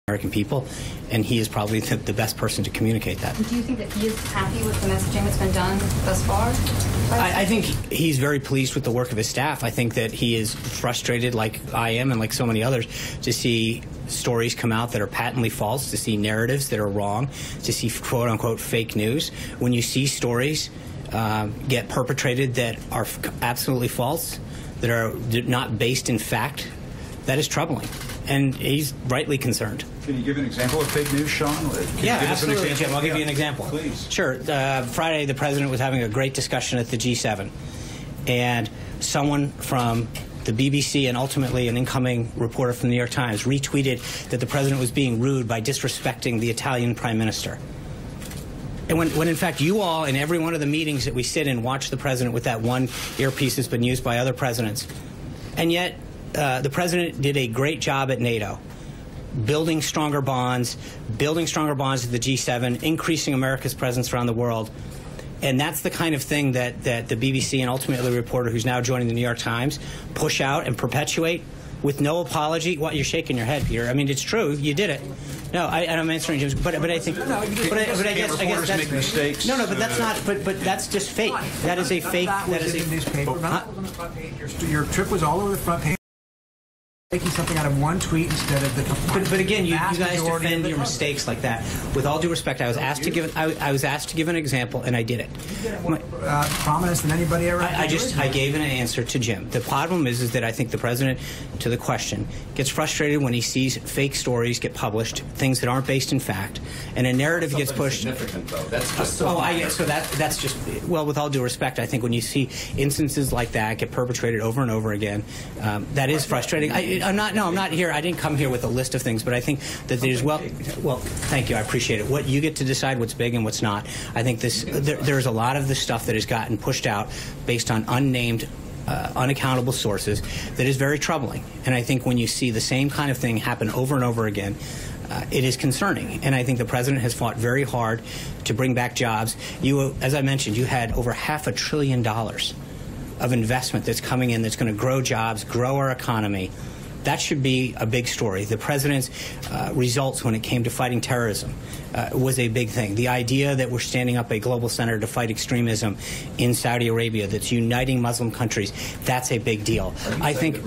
American people, and he is probably the best person to communicate that. Do you think that he is happy with the messaging that's been done thus far? I think he's very pleased with the work of his staff. I think that he is frustrated, like I am and like so many others, to see stories come out that are patently false, to see narratives that are wrong, to see quote-unquote fake news. When you see stories get perpetrated that are absolutely false, that are not based in fact, that is troubling. And he's rightly concerned. Can you give an example of fake news, Sean? Yeah, absolutely, Jim. I'll give you an example. Please. Sure. Friday, the president was having a great discussion at the G7, and someone from the BBC and ultimately an incoming reporter from the New York Times retweeted that the president was being rude by disrespecting the Italian prime minister. And when in fact you all in every one of the meetings that we sit in watch the president with that one earpiece that's been used by other presidents, and yet the president did a great job at NATO, building stronger bonds at the G7, increasing America's presence around the world. And that's the kind of thing that the BBC and ultimately the reporter who's now joining the New York Times push out and perpetuate with no apology. What, you're shaking your head, Peter? I mean, it's true. You did it. No, I'm answering Jim's, but I think, but I guess that's make mistakes. No, but that's not. But that's just fake. That is a fake. That is a newspaper. Your trip was all over the front page. Making something out of one tweet instead of the. But again, you guys defend your mistakes like that. With all due respect, I was asked to give. I was asked to give an example, and I did it. More prominence than anybody ever. I gave an answer to Jim. The problem is that I think the president, to the question, gets frustrated when he sees fake stories get published, things that aren't based in fact, and a narrative gets pushed. Significant, though. That's just so. So that's just, well, with all due respect, I think when you see instances like that get perpetrated over and over again, that is frustrating. I'm not here. I didn't come here with a list of things, but I think that there's well, thank you. I appreciate it. What you get to decide what's big and what's not. I think there's a lot of this stuff that has gotten pushed out based on unnamed, unaccountable sources that is very troubling. And I think when you see the same kind of thing happen over and over again, it is concerning. And I think the president has fought very hard to bring back jobs. You, as I mentioned, you had over $500 billion of investment that's coming in that's going to grow jobs, grow our economy. That should be a big story. The president's results when it came to fighting terrorism was a big thing. The idea that we're standing up a global center to fight extremism in Saudi Arabia that's uniting Muslim countries, that's a big deal. I think